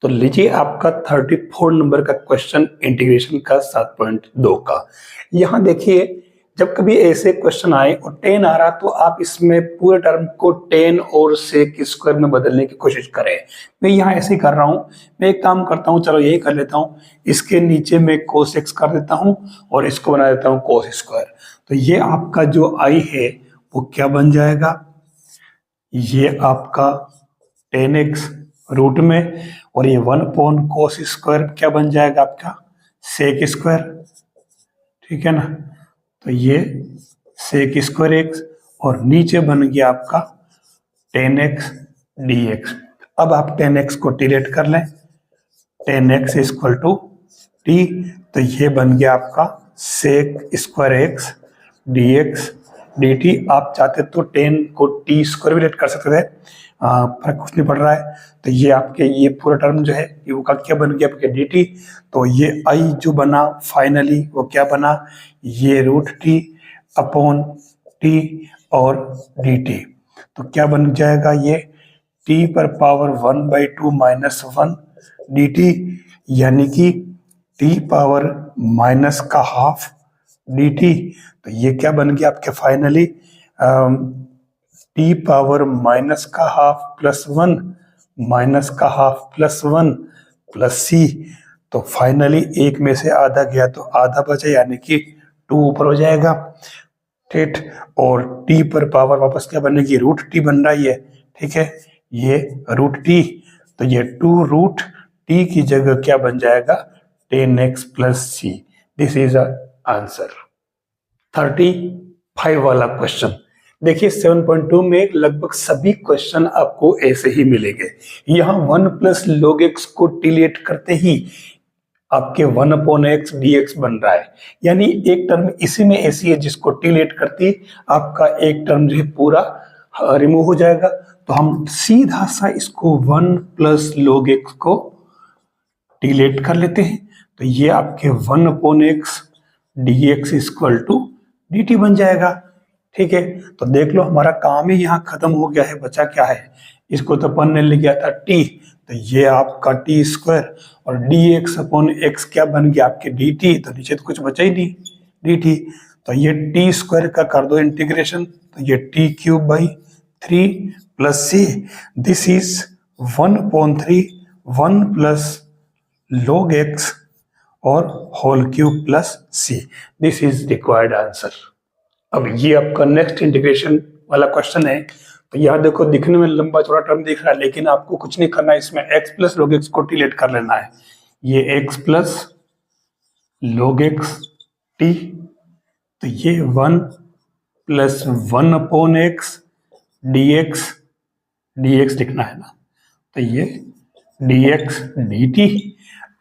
तो लीजिए आपका 34 नंबर का क्वेश्चन इंटीग्रेशन का 7.2 का। यहां देखिए, जब कभी ऐसे क्वेश्चन आए और 10 आ रहा, तो आप इसमें पूरे टर्म को 10 और sec स्क्वायर में बदलने की कोशिश करें। मैं यहाँ ऐसे ही कर रहा हूँ, मैं एक काम करता हूँ, चलो यही कर लेता हूँ, इसके नीचे मैं cos x कर देता हूँ और इसको बना देता हूँ cos स्क्वायर। तो ये आपका जो i है वो क्या बन जाएगा, ये आपका 10x रूट में, और ये 1/cos स्क्वायर क्या बन जाएगा आपका sec स्क्वायर, ठीक है ना, तो ये sec स्क्वायर x और नीचे बन गया आपका 10x dx। अब आप 10x को डिलीट कर लें, 10x इक्वल टू t, तो ये बन गया आपका sec square x dx dt। आप चाहते तो 10 को t स्क्वायर भी लेट कर सकते थे, फर्क कुछ नहीं पड़ रहा है। तो ये आपके ये पूरा टर्म जो है ये का क्या बन गया आपके dt, तो ये i जो बना फाइनली वो क्या बना, ये रूट t अपॉन t और dt, तो क्या बन जाएगा, ये t पर पावर 1/2 माइनस 1 dt, यानी कि t पावर माइनस का हाफ dt। तो ये क्या बन गया आपके फाइनली t पावर माइनस का हाफ प्लस 1 माइनस का हाफ प्लस 1 प्लस c। तो फाइनली एक में से आधा गया तो आधा बचा, यानी कि 2 ऊपर हो जाएगा, ठीक। और t पर पावर वापस क्या बनेगी, रूट t बन रहा है, ठीक है, ये रूट t, तो ये 2 रूट t की जगह क्या बन जाएगा 10x plus c। This is answer. 35 वाला क्वेश्चन देखिए, 7.2 में लगभग सभी क्वेश्चन आपको ऐसे ही मिलेंगे। यहाँ 1 प्लस log x को डिलीट करते ही आपके 1/x dx बन रहा है, यानी एक टर्म इसी में ऐसी है जिसको डिलीट करती आपका एक टर्म जो है पूरा रिमूव हो जाएगा। तो हम सीधा सा इसको 1 प्लस log x को डिलीट कर लेते हैं, तो ये आपके 1/x dx equal to dt बन जाएगा, ठीक है। तो देख लो हमारा काम ही यहाँ खत्म हो गया है, बचा क्या है, इसको तो अपन ने ले गया था t, तो ये आपका t स्क्वायर और dx अपॉन x क्या बन गया आपके dt, तो नीचे तो कुछ बचा ही नहीं dt, तो ये t स्क्वायर का कर दो इंटीग्रेशन, तो ये t cube by 3 plus c, this is 1/3 1 plus log x और whole cube plus c। This is required answer. अब ये आपका नेक्स्ट इंटीग्रेशन वाला क्वेश्चन है। तो यहाँ देखो, दिखने में लंबा चौड़ा टर्म दिख रहा है, लेकिन आपको कुछ नहीं करना है, इसमें x प्लस log x को डिलीट कर लेना है। ये x plus log x t, तो ये 1 प्लस 1/x dx लिखना है ना, तो ये dx dt।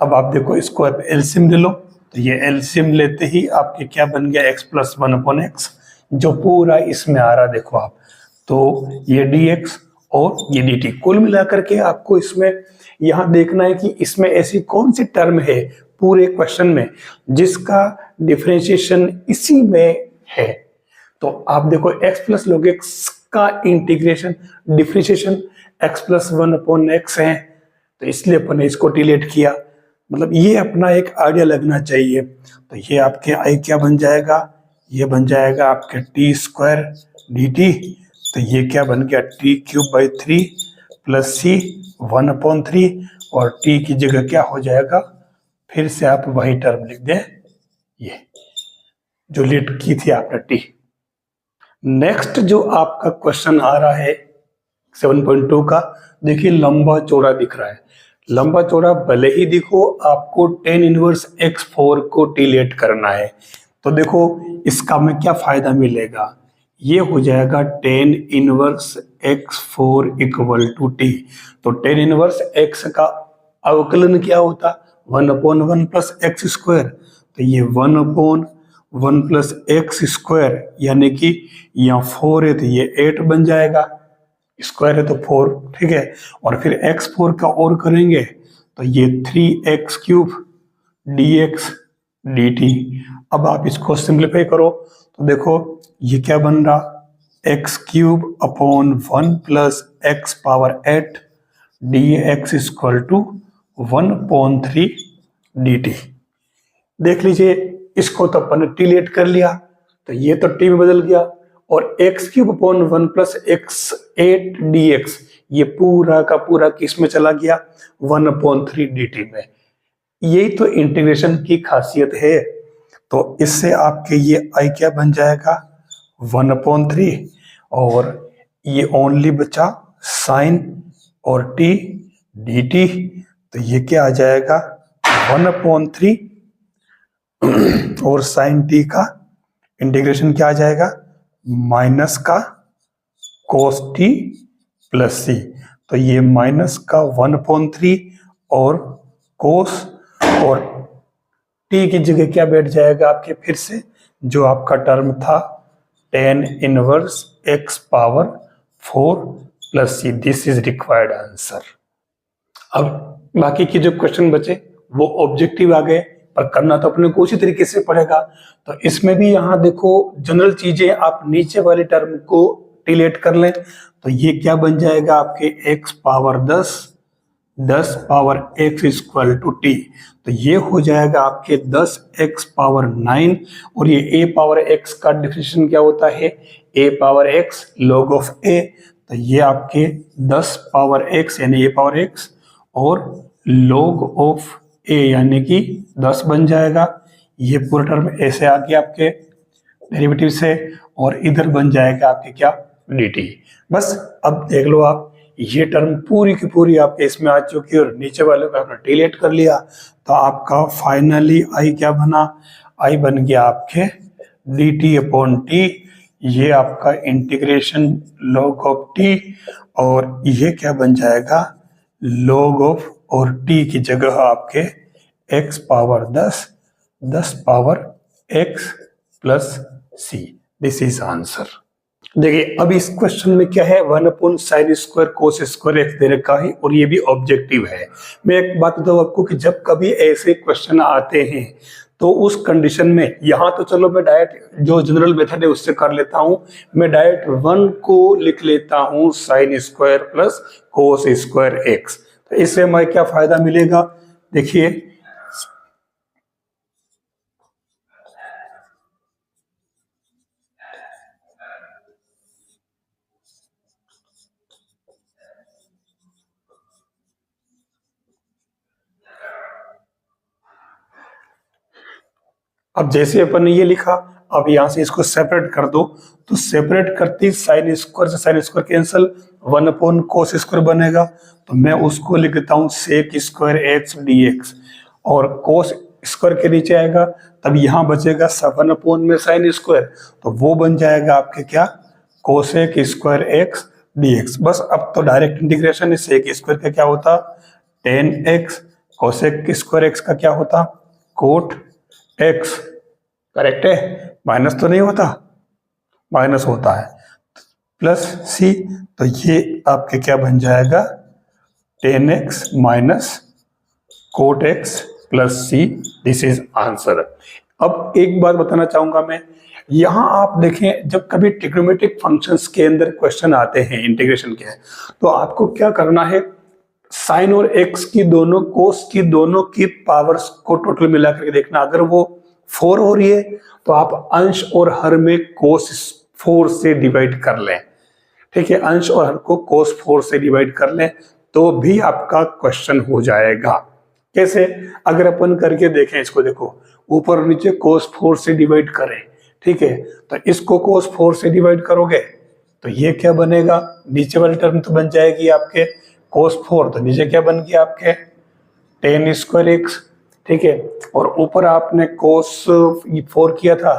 अब आप देखो इसको आप एलसीएम ले लो, तो ये एलसीएम लेते ही आपके क्या बन गया x प्लस 1/x, जो पूरा इसमें आ रहा देखो आप, तो ये dx और ये dt कुल मिलाकर के आपको इसमें यहां देखना है कि इसमें ऐसी कौन सी टर्म है पूरे क्वेश्चन में जिसका डिफरेंशिएशन इसी में है। तो आप देखो x प्लस log x का integration differentiation x plus 1/x है, तो इसलिए अपन ने इसको डिलीट किया, मतलब ये अपना एक आइडिया लगना चाहिए। तो ये आपके i क्या बन जाएगा, ये बन जाएगा आपके t स्क्वायर dt, तो ये क्या बन गया t cube by 3 plus c 1/3, और t की जगह क्या हो जाएगा, फिर से आप वही टर्म लिख दें, ये जो लेट की थी आपने t। नेक्स्ट जो आपका क्वेश्चन आ रहा है 7.2 का, देखिए लंबा चौड़ा दिख रहा है, लंबा चौड़ा भले ही दिखो, आपको टेन इनवर्स x4 को डिलीट करना है। तो देखो इसका में क्या फायदा मिलेगा, ये हो जाएगा tan inverse x4 equal to t. तो टेन इनवर्स x का अवकलन क्या होता, 1/1 प्लस एक्स स्क्वायर। तो ये 1/1 प्लस एक्स स्क्वायर, यानी कि यहाँ 4 है तो ये 8 बन जाएगा, स्क्वायर है तो 4, ठीक है। और फिर x4 का और करेंगे तो ये 3x³ dx dt। अब आप इसको सिंप्लीफाई करो तो देखो ये क्या बन रहा, x³ upon 1 plus x power 8 dx equal to 1/3 dt। देख लीजिए, इसको तो अपन ने टी लेट कर लिया तो ये तो टी में बदल गया, और x³ upon 1 plus x8 dx ये पूरा का पूरा किस में चला गया, 1/3 dt में। यही तो इंटीग्रेशन की खासियत है। तो इससे आपके ये i क्या बन जाएगा, 1/3, और ये ओनली बचा साइन और t dt। तो ये क्या आ जाएगा, 1/3 और साइन t का इंटीग्रेशन क्या आ जाएगा, माइनस का कोस t प्लस सी। तो ये माइनस का 1/3 और कोस, और t की जगह क्या बैठ जाएगा आपके, फिर से जो आपका टर्म था tan inverse x power 4 plus C. This is required answer. अब बाकी के जो क्वेश्चन बचे वो ऑब्जेक्टिव आ गए, पर करना तो अपने को उसी तरीके से पड़ेगा। तो इसमें भी यहाँ देखो जनरल चीजें, आप नीचे वाले टर्म को डिलीट कर लें तो ये क्या बन जाएगा आपके x power 10 power x equal to t. तो ये हो जाएगा आपके 10x पावर 9, और ये a पावर x का डिफिनेशन क्या होता है, a power x log of a। तो ये आपके 10 पावर x यानी a पावर x और log ऑफ a यानी कि 10 बन जाएगा। ये पूरा टर्म ऐसे आ गया आपके डेरिवेटिव से, और इधर बन जाएगा आपके क्या, dt। बस अब देख लो आप, ये टर्म पूरी की पूरी आपके इसमें आ चुकी है, और नीचे वाले को आपने डिलीट कर लिया। तो आपका फाइनली i क्या बना, i बन गया आपके dt अपॉन t। ये आपका इंटीग्रेशन log ऑफ t, और ये क्या बन जाएगा, log ऑफ, और t की जगह आपके x power 10 power x plus c। This is answer. देखिए अब इस क्वेश्चन में क्या है, 1/sin square cos square x दे रखा है, और ये भी ऑब्जेक्टिव है। मैं एक बात बताऊं आपको कि जब कभी ऐसे क्वेश्चन आते हैं तो उस कंडीशन में, यहाँ तो चलो मैं डायरेक्ट जो जनरल मेथड है उससे कर लेता हूं, मैं डायरेक्ट 1 को लिख लेता हूं sin square plus cos square x। तो इससे हमें क्या फायदा मिलेगा, देखिए अब जैसे अपन ने ये लिखा, अब यहां से इसको सेपरेट कर दो, तो सेपरेट करती साइन स्क्वायर से sine square cancel, 1/cos square बनेगा। तो मैं उसको लिख देता हूं सेक स्क्वायर x dx, और कोस स्क्वायर के नीचे आएगा, तब यहां बचेगा 7 में साइन स्क्वायर, तो वो बन जाएगा आपके क्या, कोसेक स्क्वायर x dx। बस अब तो डायरेक्ट इंटीग्रेशन है, सेक स्क्वायर का क्या होता 10x, कोसेक स्क्वायर x का क्या होता कोट x। करेक्ट है, माइनस तो नहीं होता, माइनस होता है, प्लस c। तो ये आपके क्या बन जाएगा 10x minus cot x plus c। This is answer. अब एक बात बताना चाहूंगा मैं, यहां आप देखें जब कभी ट्रिग्नोमेट्रिक फंक्शंस के अंदर क्वेश्चन आते हैं इंटीग्रेशन के, तो आपको क्या करना है, साइन और x की दोनों, कोस की दोनों की पावर्स को टोटल मिला करके देखना। अगर वो 4 हो रही है तो आप अंश और हर में कोस 4 से डिवाइड कर लें, ठीक है, अंश और हर को कोस 4 से डिवाइड कर लें तो भी आपका क्वेश्चन हो जाएगा। कैसे, अगर अपन करके देखें इसको, देखो ऊपर और नीचे कोस 4 से डिवाइड करें, ठीक है, तो इसको कोस 4 से डिवाइड करोगे तो ये क्या बनेगा, नीचे वाली टर्म तो बन जाएगी आपके कोस 4, तो नीचे क्या बन गया आपके टेन स्क्वायर एक्स, ठीक है, और ऊपर आपने कोस 4 किया था,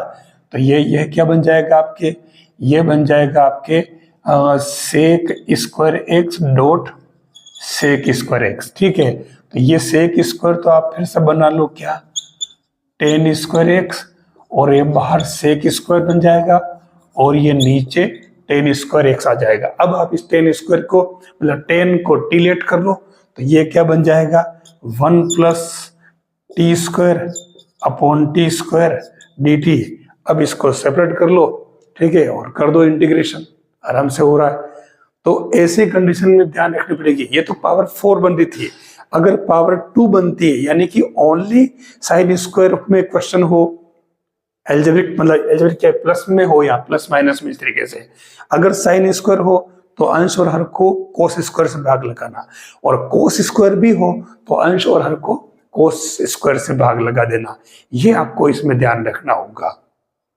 तो ये क्या बन जाएगा आपके, ये बन जाएगा आपके sec square x dot sec square x, ठीक है। तो ये सेक स्क्वायर तो आप फिर से बना लो क्या, टेन स्क्वायर एक्स, और ये बाहर सेक स्क्वायर बन जाएगा, और ये नीचे टेन स्क्वायर एक्स आ जाएगा। अब आप इस टेन स्क्वायर को मतलब 10 को डिलीट कर लो, तो ये क्या बन जाएगा, 1 plus T square upon T square D T. अब इसको सेपरेट कर लो, ठीक है, और कर दो इंटीग्रेशन, आराम से हो रहा है। तो ऐसी कंडीशन में ध्यान रखनी पड़ेगी। ये तो पावर 4 बन रही थी, अगर पावर 2 बनती है, यानी कि ओनली साइन स्क्वायर में क्वेश्चन हो, एल्जेब्रिक मतलब एल्जेब्रिक क्या प्लस में हो या प्लस माइनस में, इस तरीके से अगर साइन स्क्वायर हो तो अंश और हर को कोस स्क्वायर से भाग लगाना, और कोस स्क्वायर भी हो तो अंश और हर को कोस स्क्वायर से भाग लगा देना। ये आपको इसमें ध्यान रखना होगा।